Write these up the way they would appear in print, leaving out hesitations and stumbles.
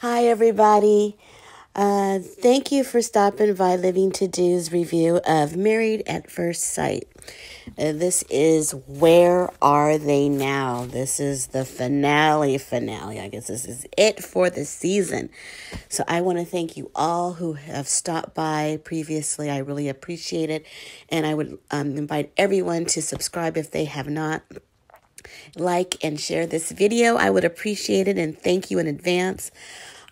Hi, everybody. Thank you for stopping by Living To Do's review of Married at First Sight. This is Where Are They Now? This is the finale. I guess this is it for the season. So I want to thank you all who have stopped by previously. I really appreciate it. And I would invite everyone to subscribe if they have not. Like and share this video. I would appreciate it and thank you in advance.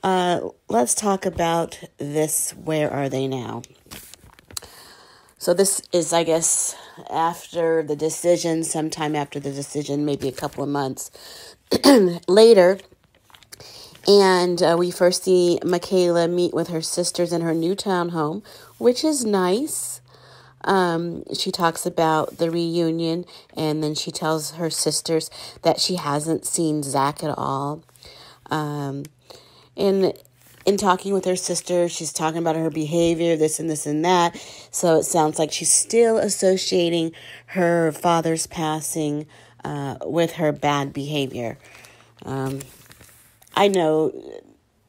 Let's talk about this. Where are they now? So this is, I guess, after the decision, sometime after the decision, maybe a couple of months later. And we first see Michaela meet with her sisters in her new townhome, which is nice. She talks about the reunion, and then she tells her sisters that she hasn't seen Zach at all. In talking with her sister, she's talking about her behavior, this and this and that. So it sounds like she's still associating her father's passing with her bad behavior. I know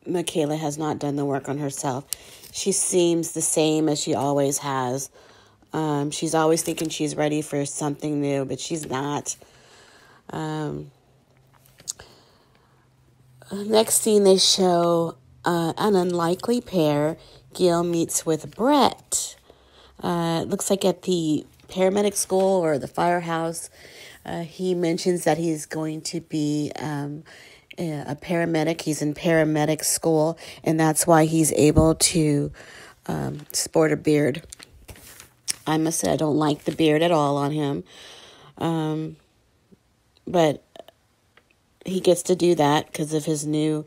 Michaela has not done the work on herself. She seems the same as she always has. She's always thinking she's ready for something new, but she's not. Next scene, they show an unlikely pair. Gil meets with Brett. It looks like at the paramedic school or the firehouse. He mentions that he's going to be a paramedic. He's in paramedic school, and that's why he's able to sport a beard. I must say I don't like the beard at all on him. But he gets to do that because of his new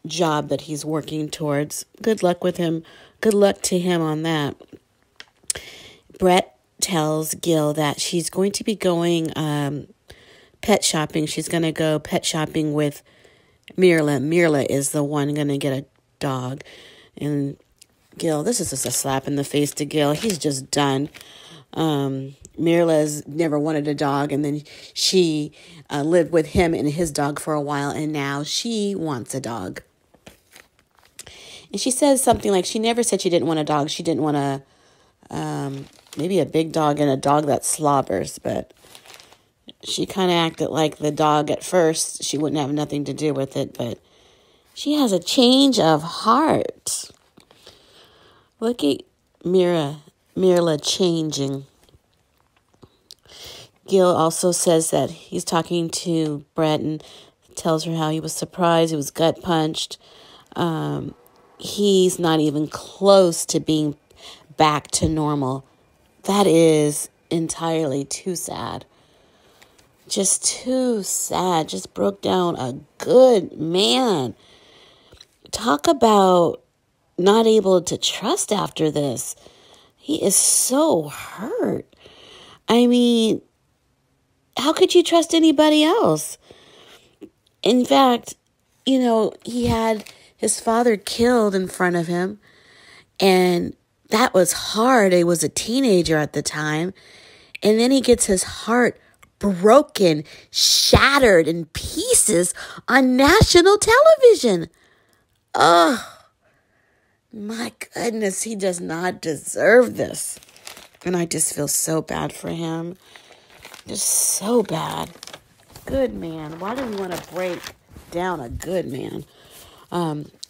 job that he's working towards. Good luck with him. Good luck to him on that. Brett tells Gil that she's going to be going pet shopping. She's going to go pet shopping with Mirla. Mirla is the one going to get a dog. And Gil, this is just a slap in the face to Gil. He's just done. Mirla's never wanted a dog, and then she lived with him and his dog for a while, and now she wants a dog. And she says something like she never said she didn't want a dog. She didn't want maybe a big dog and a dog that slobbers, but she kind of acted like the dog at first. She wouldn't have nothing to do with it, but she has a change of heart. Look at Mirla changing. Gil also says that he's talking to Brett and tells her how he was surprised. He was gut punched. He's not even close to being back to normal. That is entirely too sad. Just too sad. Just broke down a good man. Talk about not able to trust after this. He is so hurt. I mean, how could you trust anybody else? In fact, he had his father killed in front of him, and that was hard. He was a teenager at the time, and then he gets his heart broken, shattered in pieces on national television. Oh, my goodness, he does not deserve this. And I just feel so bad for him. Just so bad. Good man. Why do we want to break down a good man?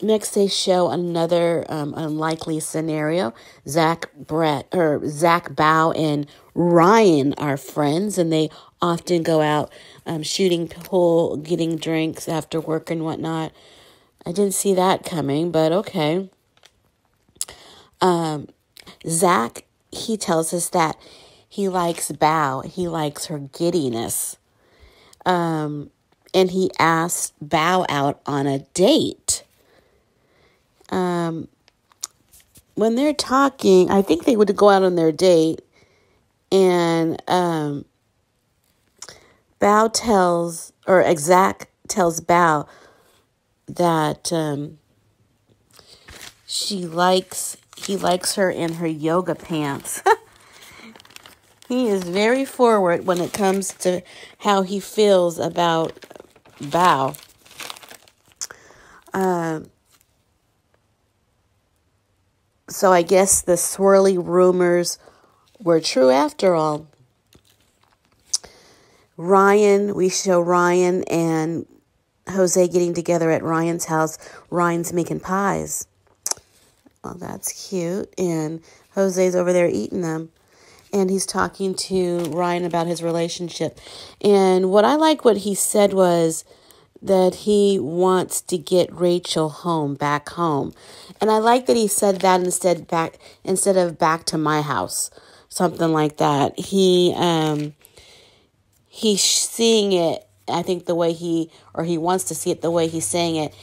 Next, they show another unlikely scenario. Zach, Bao, and Ryan are friends, and they often go out shooting pool, getting drinks after work and whatnot. I didn't see that coming, but okay. Zach, he tells us that he likes Bao. He likes her giddiness. And he asked Bao out on a date. When they're talking, I think they would go out on their date. And Zach tells Bao that he likes her in her yoga pants. He is very forward when it comes to how he feels about Bao. So I guess the swirly rumors were true after all. We show Ryan and Jose getting together at Ryan's house. Ryan's making pies. Well, that's cute. And Jose's over there eating them. And he's talking to Ryan about his relationship. And what I like what he said was that he wants to get Rachel back home. And I like that he said that instead of back to my house, something like that. He's seeing it, I think the way he wants to see it the way he's saying it,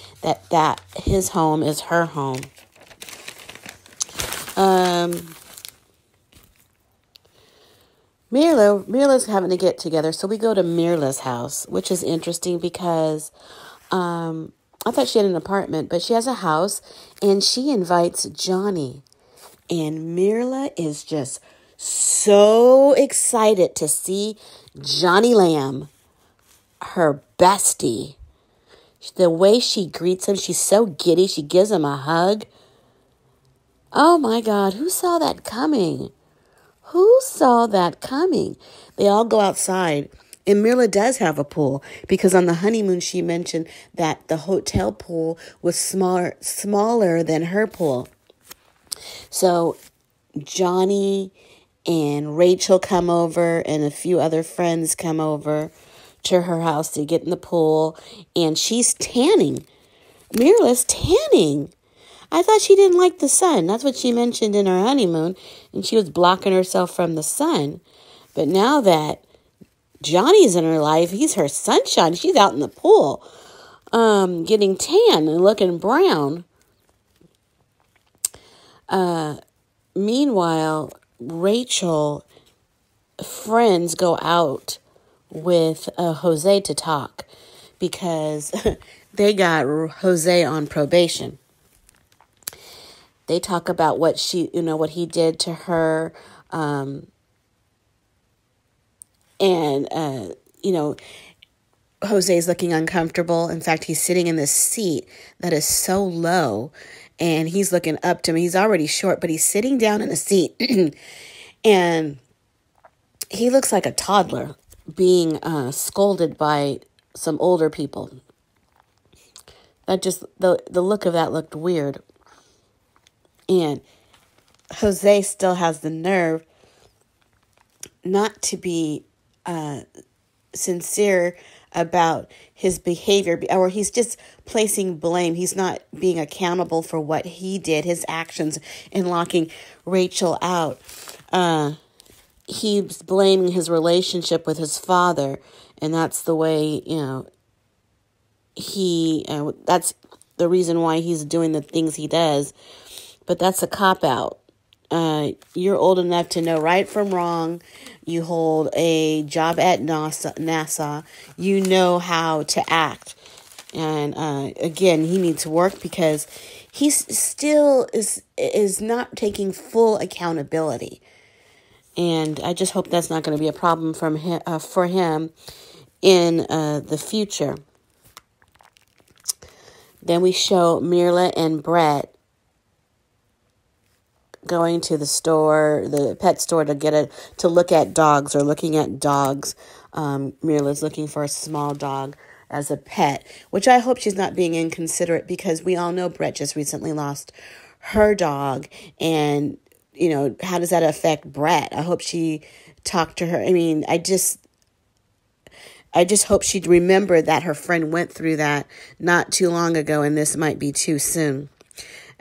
that his home is her home. Mirla's having to get together, so we go to Mirla's house, which is interesting because I thought she had an apartment, but she has a house, and she invites Johnny. And Mirla is just so excited to see Johnny Lamb, her bestie. The way she greets him, she's so giddy. She gives him a hug. Oh my God, who saw that coming? Who saw that coming? They all go outside. And Mirla does have a pool because on the honeymoon she mentioned that the hotel pool was smaller than her pool. So Johnny and Rachel come over and a few other friends come over to her house to get in the pool. And she's tanning. Mirla's tanning. I thought she didn't like the sun. That's what she mentioned in her honeymoon. And she was blocking herself from the sun. But now that Johnny's in her life, he's her sunshine. She's out in the pool, getting tan and looking brown. Meanwhile, Rachel friends go out with Jose to talk because they got Jose on probation. They talk about what he did to her, Jose's looking uncomfortable. In fact, he's sitting in this seat that is so low, and he's looking up to me. He's already short, but he's sitting down in a seat, and he looks like a toddler being scolded by some older people. That just the look of that looked weird. And Jose still has the nerve not to be sincere about his behavior, or he's just placing blame. He's not being accountable for what he did, his actions in locking Rachel out. He's blaming his relationship with his father, and that's the way, that's the reason why he's doing the things he does. But that's a cop-out. You're old enough to know right from wrong. You hold a job at NASA. You know how to act. And again, he needs to work because he still is not taking full accountability. And I just hope that's not going to be a problem for him in the future. Then we show Mirla and Brett going to the pet store to look at dogs or looking at dogs. Mirla's looking for a small dog as a pet, which I hope she's not being inconsiderate because we all know Brett just recently lost her dog. And, how does that affect Brett? I hope she talked to her. I mean, I just hope she'd remember that her friend went through that not too long ago, and this might be too soon.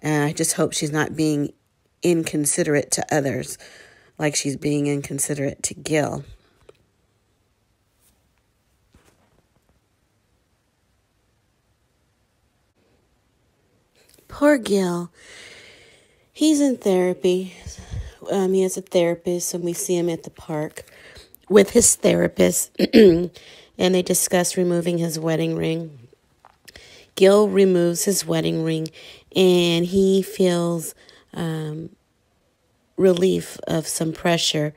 And I just hope she's not being inconsiderate to others like she's being inconsiderate to Gil. Poor Gil. He's in therapy. He has a therapist, and we see him at the park with his therapist, and they discuss removing his wedding ring. Gil removes his wedding ring, and he feels relief of some pressure.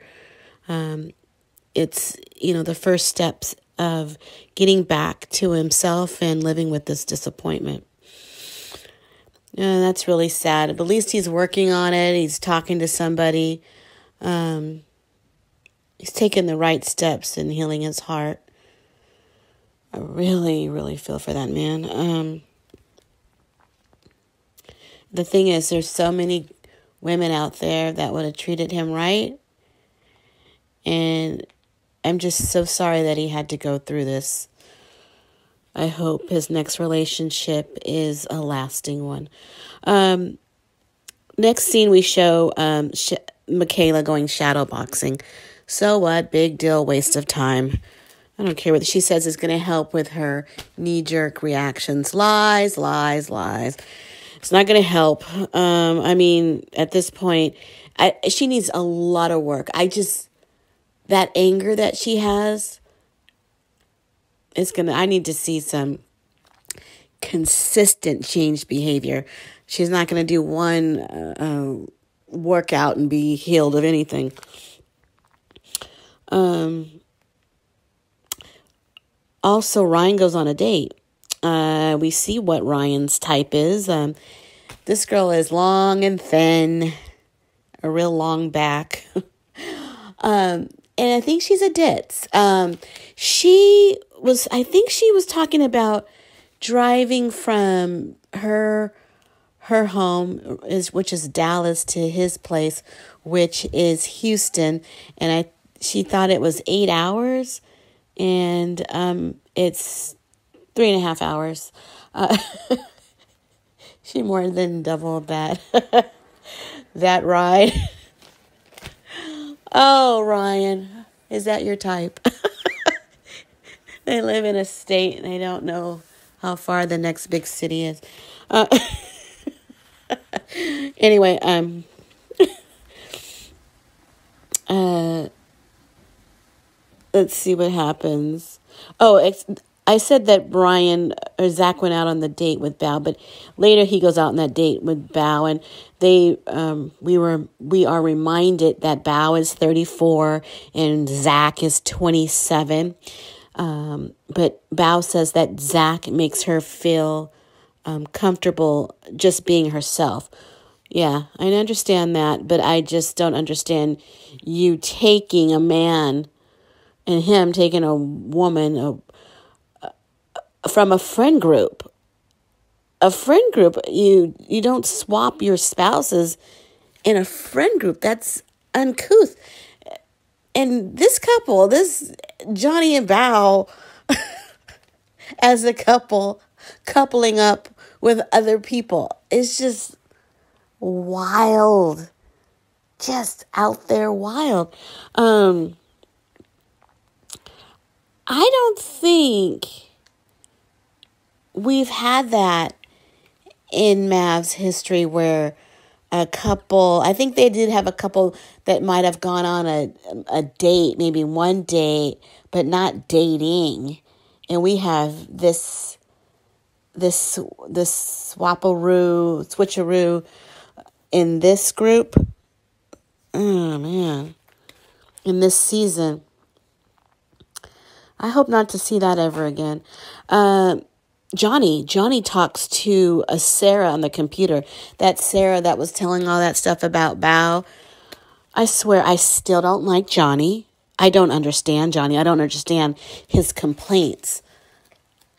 It's, the first steps of getting back to himself and living with this disappointment. Yeah, that's really sad. But at least he's working on it. He's talking to somebody. He's taking the right steps in healing his heart. I really, really feel for that man. The thing is, there's so many women out there that would have treated him right. And I'm just so sorry that he had to go through this. I hope his next relationship is a lasting one. Next scene we show Michaela going shadow boxing. So what? Big deal, waste of time. I don't care what she says is going to help with her knee-jerk reactions. Lies, lies, lies. It's not going to help. I mean, at this point, she needs a lot of work. That anger that she has, I need to see some consistent changed behavior. She's not going to do one workout and be healed of anything. Also, Ryan goes on a date. We see what Ryan's type is. This girl is long and thin, a real long back. And I think she's a ditz. I think she was talking about driving from her home, which is Dallas, to his place, which is Houston. And she thought it was 8 hours, and it's 3.5 hours. She more than doubled that ride. Oh, Ryan, is that your type? They live in a state and they don't know how far the next big city is. Anyway, let's see what happens. I said that Zach went out on the date with Bao, but later he goes out on that date with Bao, and we are reminded that Bao is 34 and Zach is 27. But Bao says that Zach makes her feel comfortable just being herself. Yeah, I understand that, but I just don't understand you taking a man and him taking a woman from a friend group. A friend group, you don't swap your spouses in a friend group. That's uncouth. And this couple, this Johnny and Bao, as a couple, coupling up with other people, is just wild. Just out there wild. I don't think we've had that in Mav's history where a couple, I think they did have a couple that might have gone on a date, maybe one date, but not dating. And we have this switcheroo in this group. Oh, man. In this season. I hope not to see that ever again. Johnny talks to a Sarah on the computer. That Sarah that was telling all that stuff about Bao. I swear I still don't like Johnny. I don't understand Johnny. I don't understand his complaints.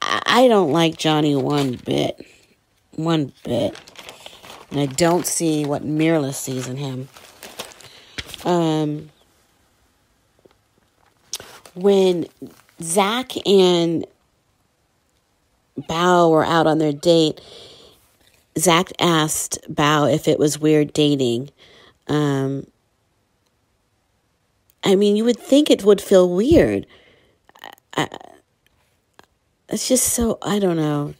I don't like Johnny one bit. One bit. And I don't see what Mirla sees in him. When Zach and Bao were out on their date, Zach asked Bao if it was weird dating. I mean, you would think it would feel weird. It's just so, I don't know.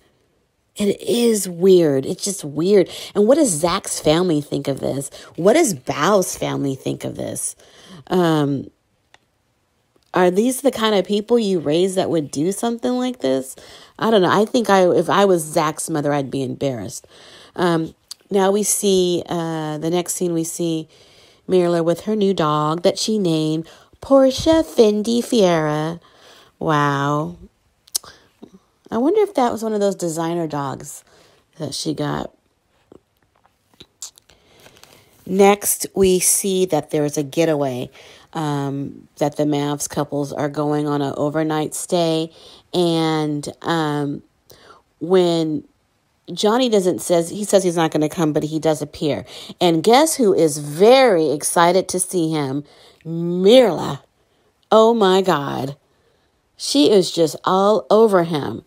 It is weird. It's just weird. And what does Zach's family think of this? What does Bao's family think of this? Are these the kind of people you raise that would do something like this? I don't know. I think if I was Zach's mother, I'd be embarrassed. Now we see, the next scene we see Mirla with her new dog that she named Portia Fendi Fiera. Wow. I wonder if that was one of those designer dogs that she got. Next, we see that there's a getaway, that the Mavs couples are going on an overnight stay. And when Johnny says he's not going to come, but he does appear. And guess who is very excited to see him? Mirla. Oh my God. She is just all over him.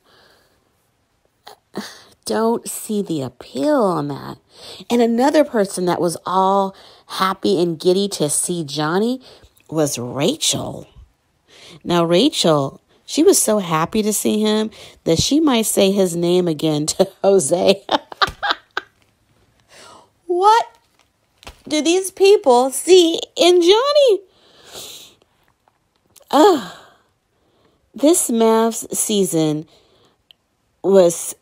Don't see the appeal on that. And another person that was all happy and giddy to see Johnny was Rachel. Now, Rachel, she was so happy to see him that she might say his name again to Jose. What do these people see in Johnny? This Mavs season was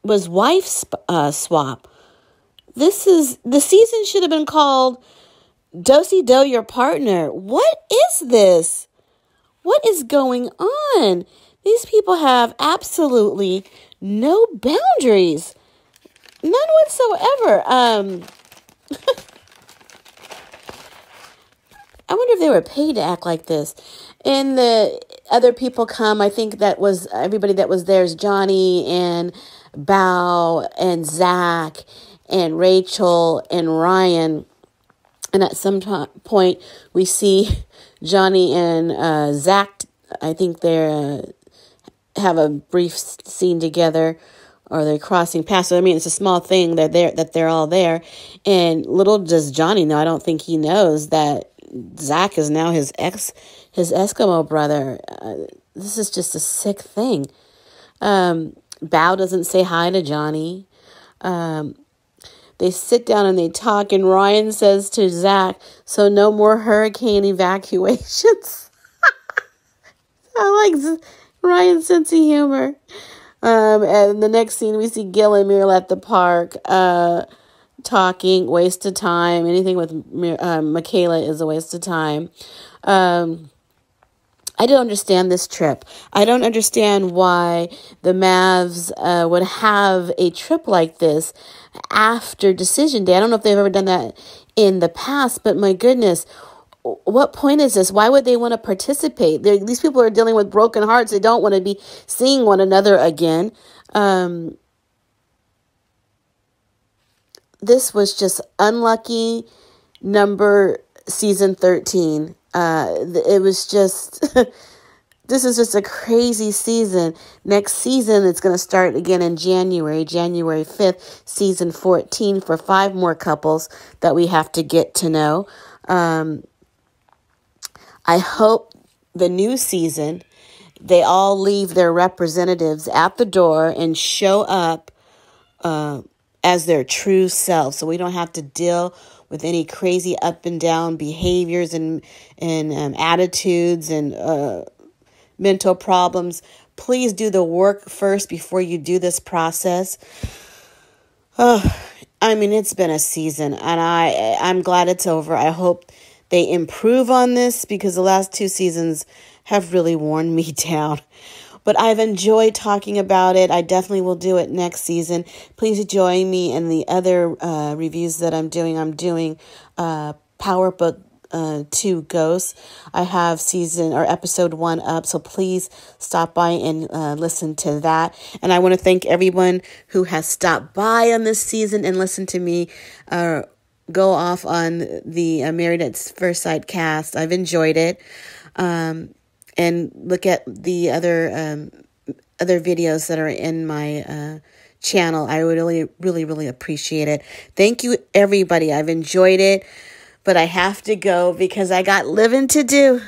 wife swap. The season should have been called Do-Si-Do Your Partner. What is this? What is going on? These people have absolutely no boundaries. None whatsoever. I wonder if they were paid to act like this. And the other people come, I think that was everybody that was there is Johnny and Bao and Zach and Rachel and Ryan. And at some point, we see Johnny and Zach, I think they have a brief scene together, or they're crossing paths. So, I mean, it's a small thing that they're all there. And little does Johnny know, I don't think he knows that Zach is now his Eskimo brother. This is just a sick thing. Bao doesn't say hi to Johnny. They sit down and they talk, and Ryan says to Zach, so no more hurricane evacuations. I like Ryan's sense of humor. And the next scene, we see Gil and Muriel at the park talking, waste of time. Anything with Michaela is a waste of time. I don't understand this trip. I don't understand why the Mavs would have a trip like this after decision day. I don't know if they've ever done that in the past, but my goodness, what point is this? Why would they want to participate? These people are dealing with broken hearts. They don't want to be seeing one another again. This was just unlucky season 13. It was just, this is just a crazy season. Next season, it's going to start again in January 5th, season 14 for 5 more couples that we have to get to know. I hope the new season, they all leave their representatives at the door and show up as their true self, so we don't have to deal with any crazy up and down behaviors and attitudes and mental problems. Please do the work first before you do this process. I mean, it's been a season, and I'm glad it's over. I hope they improve on this, because the last 2 seasons have really worn me down. But I've enjoyed talking about it. I definitely will do it next season. Please join me in the other reviews that I'm doing. I'm doing Power Book 2 Ghosts. I have episode 1 up, so please stop by and listen to that. And I want to thank everyone who has stopped by on this season and listened to me go off on the Married at First Sight cast. I've enjoyed it. And look at the other videos that are in my channel. I would really, really, really appreciate it. Thank you, everybody. I've enjoyed it, but I have to go because I got living to do.